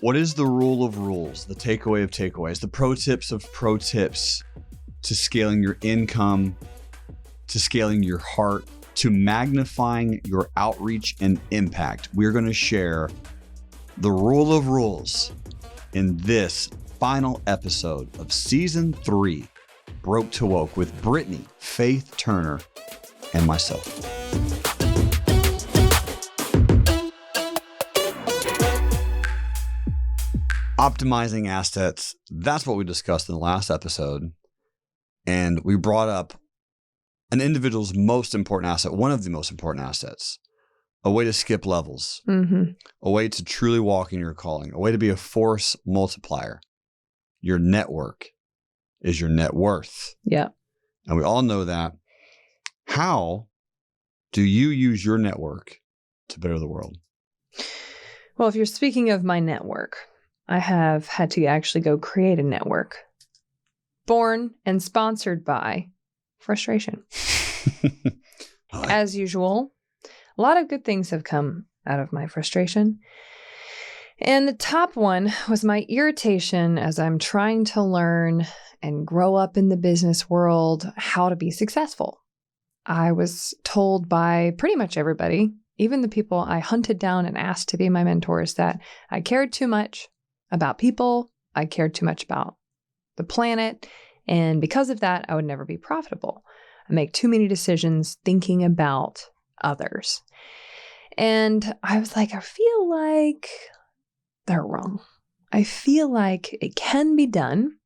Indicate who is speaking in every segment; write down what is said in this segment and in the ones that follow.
Speaker 1: What is the rule of rules, the takeaway of takeaways, the pro tips of pro tips to scaling your income, to scaling your heart, to magnifying your outreach and impact? We're going to share the rule of rules in this final episode of Season 3, Broke to Woke, with Britnie, Faith Turner, and myself. Optimizing assets. That's what we discussed in the last episode. And we brought up an individual's most important asset, one of the most important assets, a way to skip levels, a way to truly walk in your calling, a way to be a force multiplier. Your network is your net worth.
Speaker 2: Yeah.
Speaker 1: And we all know that. How do you use your network to better the world?
Speaker 2: Well, if you're speaking of my network, I have had to actually go create a network born and sponsored by frustration. As usual, a lot of good things have come out of my frustration. And the top one was my irritation as I'm trying to learn and grow up in the business world how to be successful. I was told by pretty much everybody, even the people I hunted down and asked to be my mentors, that I cared too much about people. I cared too much about the planet. And because of that, I would never be profitable. I make too many decisions thinking about others. And I was like, I feel like they're wrong. I feel like it can be done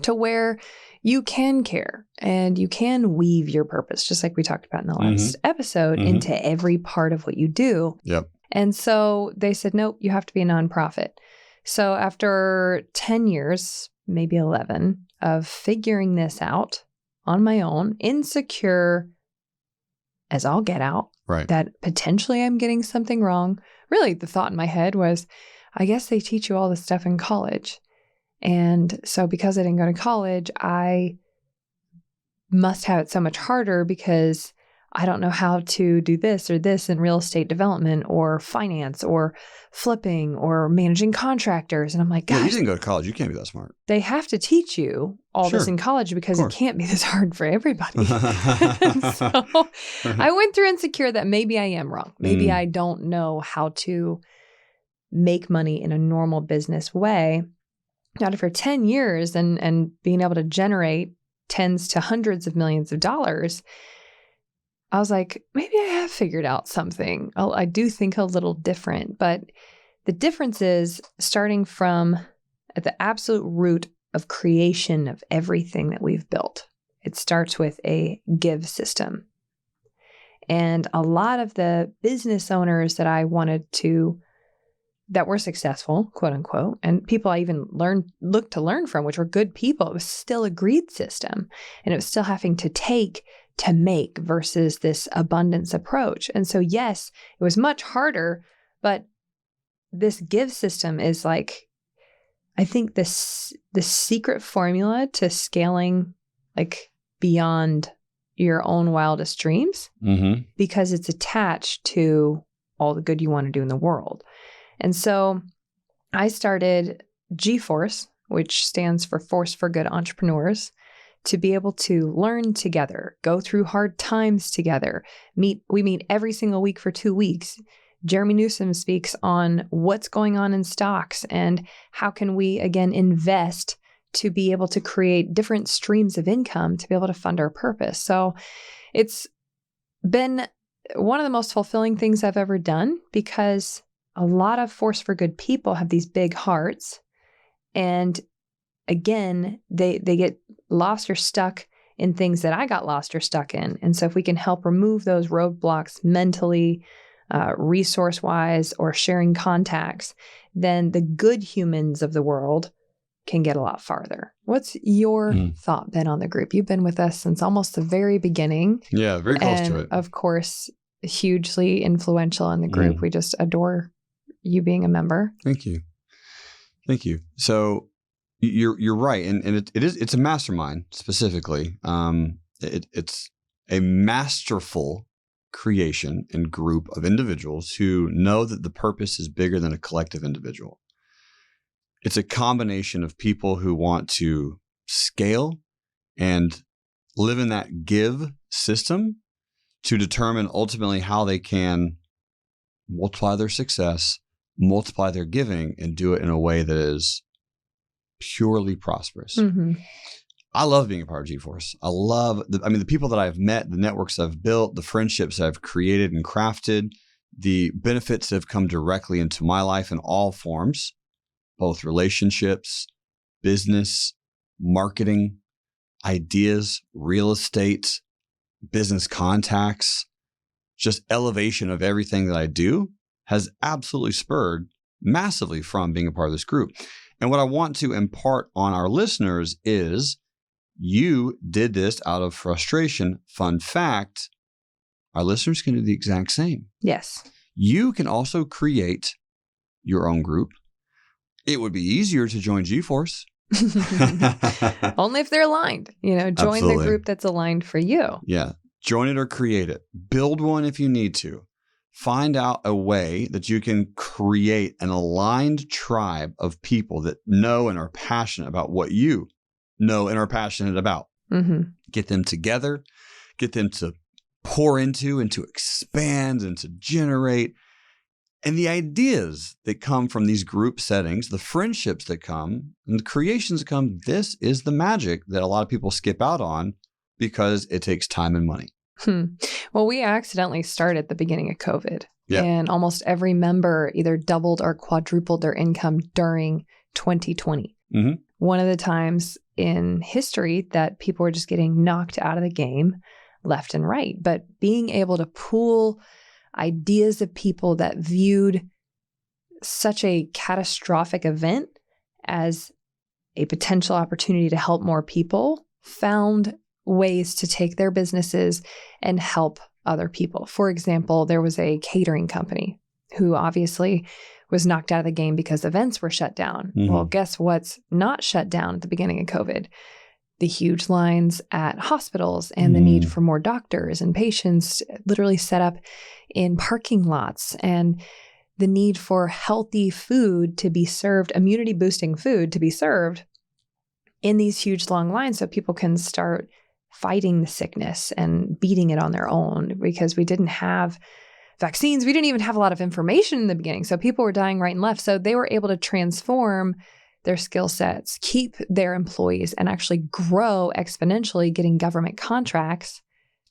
Speaker 2: to where you can care and you can weave your purpose, just like we talked about in the last episode, into every part of what you do.
Speaker 1: Yep.
Speaker 2: And so they said, nope, you have to be a nonprofit. So after 10 years, maybe 11, of figuring this out on my own, insecure as all get out,
Speaker 1: right,
Speaker 2: that potentially I'm getting something wrong. Really, the thought in my head was, I guess they teach you all this stuff in college. And so because I didn't go to college, I must have it so much harder because I don't know how to do this or this in real estate development or finance or flipping or managing contractors. And I'm like, gosh,
Speaker 1: you didn't go to college. You can't be that smart.
Speaker 2: They have to teach you all this in college because it can't be this hard for everybody. So I went through insecure that maybe I am wrong. Maybe I don't know how to make money in a normal business way. Now, for 10 years and being able to generate tens to hundreds of millions of dollars, I was like, maybe I have figured out something. I do think a little different, but the difference is starting from at the absolute root of creation of everything that we've built. It starts with a give system. And a lot of the business owners that I wanted to, that were successful, quote unquote, and people I even looked to learn from, which were good people, it was still a greed system. And it was still having to take to make versus this abundance approach. And so, yes, it was much harder, but this give system is like, I think the secret formula to scaling like beyond your own wildest dreams, because it's attached to all the good you want to do in the world. And so I started G-Force, which stands for Force for Good Entrepreneurs, to be able to learn together, go through hard times together. We meet every single week for 2 weeks. Jerremy Newsom speaks on what's going on in stocks and how can we, again, invest to be able to create different streams of income to be able to fund our purpose. So it's been one of the most fulfilling things I've ever done because a lot of Force for Good people have these big hearts. And again, they get lost or stuck in things that I got lost or stuck in. And so if we can help remove those roadblocks mentally, resource-wise, or sharing contacts, then the good humans of the world can get a lot farther. What's your thought been on the group? You've been with us since almost the very beginning.
Speaker 1: Yeah, very close to it.
Speaker 2: Of course, hugely influential in the group. We just adore you being a member.
Speaker 1: Thank you. Thank you. So you're right. And it's a mastermind specifically. It's a masterful creation and group of individuals who know that the purpose is bigger than a collective individual. It's a combination of people who want to scale and live in that give system to determine ultimately how they can multiply their success, multiply their giving, and do it in a way that is purely prosperous.
Speaker 2: Mm-hmm.
Speaker 1: I love being a part of G-Force. I love, the people that I've met, the networks I've built, the friendships I've created and crafted, the benefits that have come directly into my life in all forms, both relationships, business, marketing, ideas, real estate, business contacts, just elevation of everything that I do has absolutely spurred massively from being a part of this group. And what I want to impart on our listeners is you did this out of frustration. Fun fact, our listeners can do the exact same.
Speaker 2: Yes.
Speaker 1: You can also create your own group. It would be easier to join G-Force.
Speaker 2: Only if they're aligned. Join
Speaker 1: Absolutely.
Speaker 2: the group that's aligned for you.
Speaker 1: Yeah. Join it or create it. Build one if you need to. Find out a way that you can create an aligned tribe of people that know and are passionate about what you know and are passionate about.
Speaker 2: Mm-hmm.
Speaker 1: Get them together, get them to pour into and to expand and to generate. And the ideas that come from these group settings, the friendships that come, and the creations that come, this is the magic that a lot of people skip out on because it takes time and money.
Speaker 2: Well, we accidentally started at the beginning of COVID.
Speaker 1: Yeah.
Speaker 2: And almost every member either doubled or quadrupled their income during 2020.
Speaker 1: Mm-hmm.
Speaker 2: One of the times in history that people were just getting knocked out of the game left and right. But being able to pool ideas of people that viewed such a catastrophic event as a potential opportunity to help more people found ways to take their businesses and help other people. For example, there was a catering company who obviously was knocked out of the game because events were shut down.
Speaker 1: Mm-hmm.
Speaker 2: Well, guess what's not shut down at the beginning of COVID? The huge lines at hospitals and the need for more doctors and patients literally set up in parking lots, and the need for healthy food to be served, immunity boosting food to be served in these huge long lines so people can start fighting the sickness and beating it on their own, because we didn't have vaccines. We didn't even have a lot of information in the beginning. So people were dying right and left. So they were able to transform their skill sets, keep their employees, and actually grow exponentially, getting government contracts,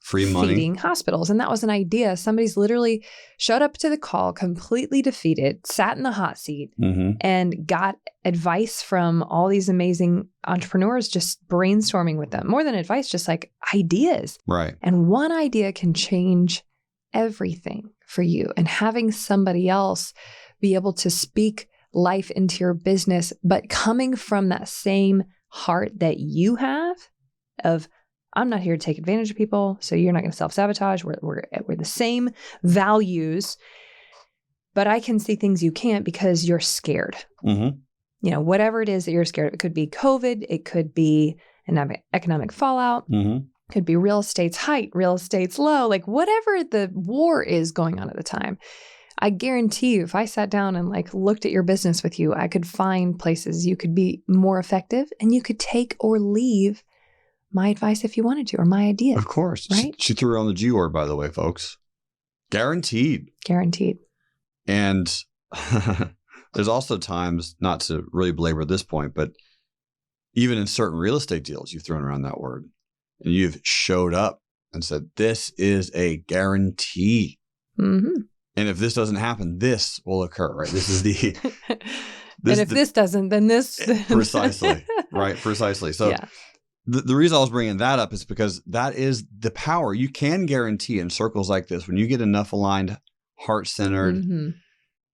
Speaker 1: free money,
Speaker 2: feeding hospitals. And that was an idea. Somebody's literally showed up to the call, completely defeated, sat in the hot seat, and got advice from all these amazing entrepreneurs, just brainstorming with them. More than advice, just like ideas.
Speaker 1: Right.
Speaker 2: And one idea can change everything for you. And having somebody else be able to speak life into your business, but coming from that same heart that you have of, I'm not here to take advantage of people, so you're not going to self-sabotage. We're the same values, but I can see things you can't because you're scared. Mm-hmm. Whatever it is that you're scared of. It could be COVID. It could be an economic fallout. Mm-hmm. Could be real estate's height, real estate's low, like whatever the war is going on at the time. I guarantee you, if I sat down and looked at your business with you, I could find places you could be more effective, and you could take or leave my advice if you wanted to, or my ideas.
Speaker 1: Of course.
Speaker 2: Right?
Speaker 1: She threw on the G word, by the way, folks. Guaranteed.
Speaker 2: Guaranteed.
Speaker 1: And there's also times, not to really belabor this point, but even in certain real estate deals, you've thrown around that word, and you've showed up and said, this is a guarantee. Mm-hmm. And if this doesn't happen, this will occur, right? This is the...
Speaker 2: this doesn't, then this...
Speaker 1: Precisely, right? Precisely. So yeah. The reason I was bringing that up is because that is the power. You can guarantee in circles like this, when you get enough aligned, heart-centered,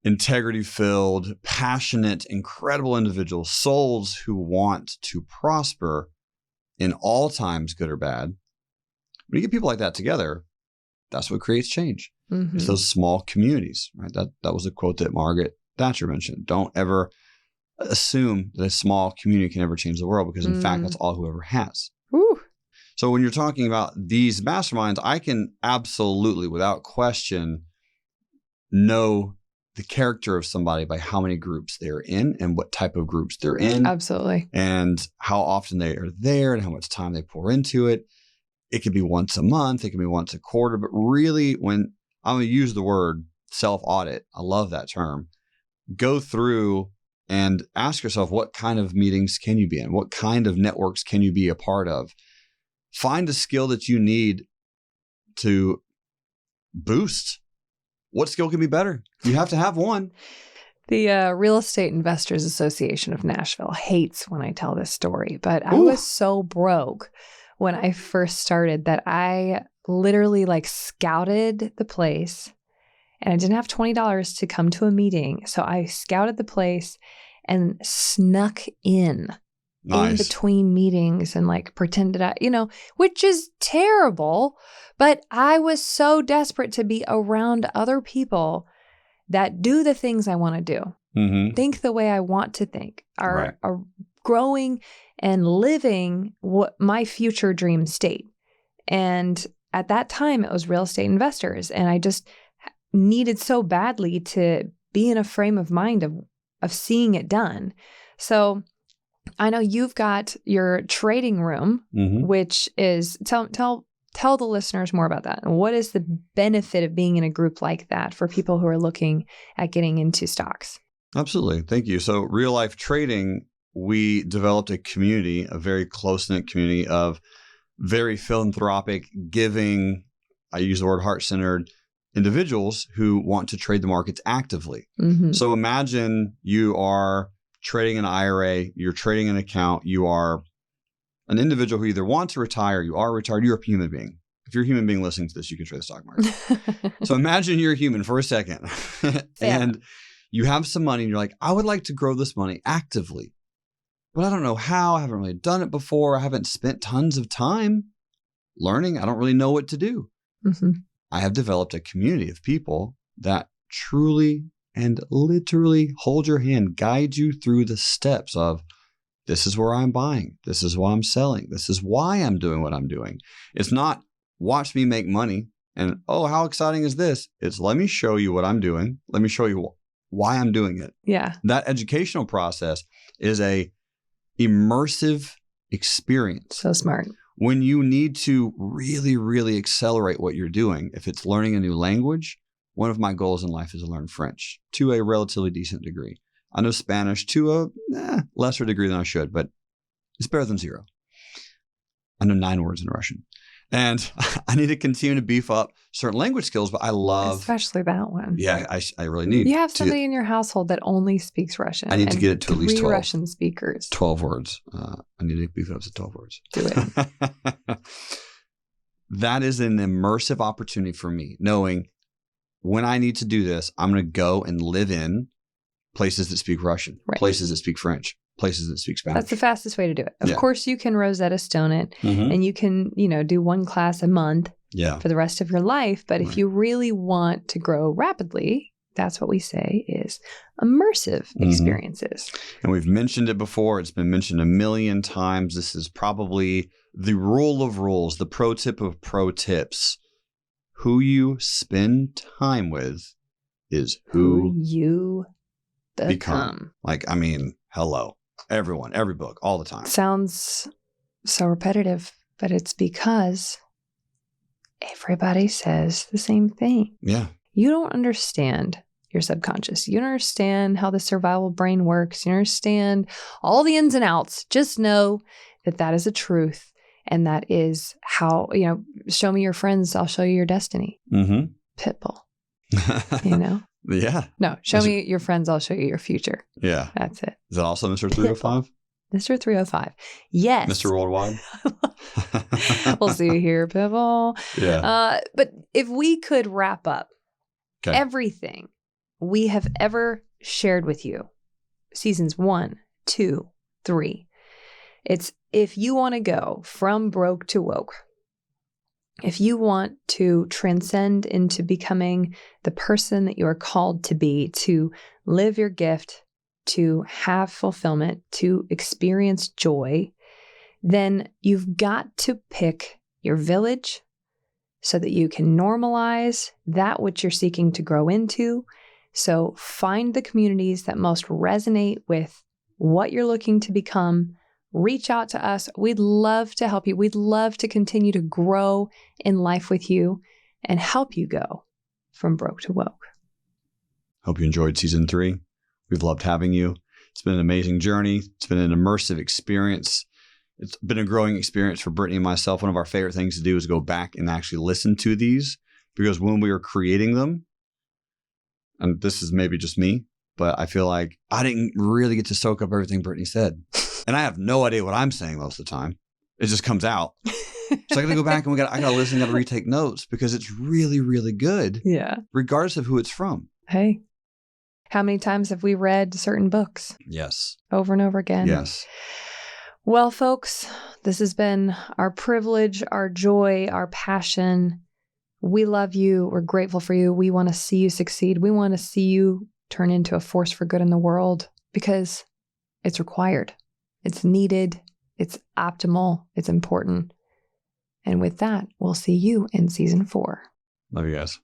Speaker 1: integrity-filled, passionate, incredible individuals, souls who want to prosper in all times, good or bad. When you get people like that together, that's what creates change. Mm-hmm. It's those small communities, right? That was a quote that Margaret Thatcher mentioned. Don't ever assume that a small community can ever change the world, because in fact, that's all whoever has. Woo. So when you're talking about these masterminds, I can absolutely, without question, know the character of somebody by how many groups they're in and what type of groups they're in.
Speaker 2: Absolutely.
Speaker 1: And how often they are there and how much time they pour into it. It could be once a month. It can be once a quarter. But really, when I'm going to use the word self-audit, I love that term. Go through and ask yourself, what kind of meetings can you be in? What kind of networks can you be a part of? Find a skill that you need to boost. What skill can be better? You have to have one.
Speaker 2: The Real Estate Investors Association of Nashville hates when I tell this story, but I
Speaker 1: Ooh.
Speaker 2: was so broke when I first started that I literally like scouted the place, and I didn't have $20 to come to a meeting. So I scouted the place and snuck in between meetings and like pretended which is terrible. But I was so desperate to be around other people that do the things I want to do, think the way I want to think, are growing and living what my future dream state. And at that time, it was real estate investors. And I just needed so badly to be in a frame of mind of seeing it done. So I know you've got your trading room, which is, tell the listeners more about that. And what is the benefit of being in a group like that for people who are looking at getting into stocks? Absolutely.
Speaker 1: Thank you. So Real Life Trading, we developed a community, a very close-knit community of very philanthropic, giving, I use the word heart-centered, individuals who want to trade the markets actively. So imagine you are trading an IRA, you're trading an account, you are an individual who either wants to retire, you are retired, you're a human being. If you're a human being listening to this, you can trade the stock market. So imagine you're a human for a second and you have some money and you're like, I would like to grow this money actively, but I don't know how. I haven't really done it before. I haven't spent tons of time learning. I don't really know what to do. I have developed a community of people that truly and literally hold your hand, guide you through the steps of, this is where I'm buying. This is why I'm selling. This is why I'm doing what I'm doing. It's not watch me make money and, oh, how exciting is this? It's let me show you what I'm doing. Let me show you why I'm doing it.
Speaker 2: Yeah.
Speaker 1: That educational process is a immersive experience.
Speaker 2: So smart.
Speaker 1: When you need to really, really accelerate what you're doing, if it's learning a new language, one of my goals in life is to learn French to a relatively decent degree. I know Spanish to a lesser degree than I should, but it's better than zero. I know 9 words in Russian. And I need to continue to beef up certain language skills, but I love...
Speaker 2: Especially that one.
Speaker 1: Yeah, I really need
Speaker 2: You have somebody in your household that only speaks Russian.
Speaker 1: I need to get it to at least 12.
Speaker 2: 3 Russian speakers.
Speaker 1: 12 words. I need to beef it up to 12 words.
Speaker 2: Do it.
Speaker 1: That is an immersive opportunity for me, knowing when I need to do this, I'm going to go and live in places that speak Russian, places that speak French, places that speak Spanish.
Speaker 2: That's the fastest way to do it. Of course, you can Rosetta Stone it and you can, do 1 class a month for the rest of your life. But if you really want to grow rapidly, that's what we say is immersive experiences.
Speaker 1: And we've mentioned it before. It's been mentioned a million times. This is probably the rule of rules, the pro tip of pro tips. Who you spend time with is who
Speaker 2: you become.
Speaker 1: Hello. Everyone, every book, all the time.
Speaker 2: Sounds so repetitive, but it's because everybody says the same thing.
Speaker 1: Yeah.
Speaker 2: You don't understand your subconscious. You don't understand how the survival brain works. You don't understand all the ins and outs. Just know that that is a truth. And that is how, show me your friends, I'll show you your destiny. Pitbull,
Speaker 1: Yeah.
Speaker 2: No, show me your friends, I'll show you your future.
Speaker 1: Yeah.
Speaker 2: That's it.
Speaker 1: Is that also Mr. 305?
Speaker 2: Mr. 305. Yes.
Speaker 1: Mr. Worldwide?
Speaker 2: We'll see you here, Pitbull.
Speaker 1: Yeah.
Speaker 2: But if we could wrap up everything we have ever shared with you, seasons 1, 2, 3, it's if you want to go from broke to woke, if you want to transcend into becoming the person that you are called to be, to live your gift, to have fulfillment, to experience joy, then you've got to pick your village so that you can normalize that which you're seeking to grow into, So find the communities that most resonate with what you're looking to become. Reach out to us. We'd love to help you. We'd love to continue to grow in life with you and help you go from broke to woke.
Speaker 1: Hope you enjoyed season 3. We've loved having you. It's been an amazing journey. It's been an immersive experience. It's been a growing experience for Britnie and myself. One of our favorite things to do is go back and actually listen to these, because when we were creating them, and this is maybe just me, but I feel like I didn't really get to soak up everything Britnie said. And I have no idea what I'm saying most of the time. It just comes out. So I got to go back and I got to listen, got to retake notes, because it's really, really good.
Speaker 2: Yeah.
Speaker 1: Regardless of who it's from.
Speaker 2: Hey, how many times have we read certain books?
Speaker 1: Yes.
Speaker 2: Over and over again.
Speaker 1: Yes.
Speaker 2: Well, folks, this has been our privilege, our joy, our passion. We love you. We're grateful for you. We want to see you succeed. We want to see you turn into a force for good in the world, because it's required. It's needed. It's optimal. It's important. And with that, we'll see you in season 4.
Speaker 1: Love you guys.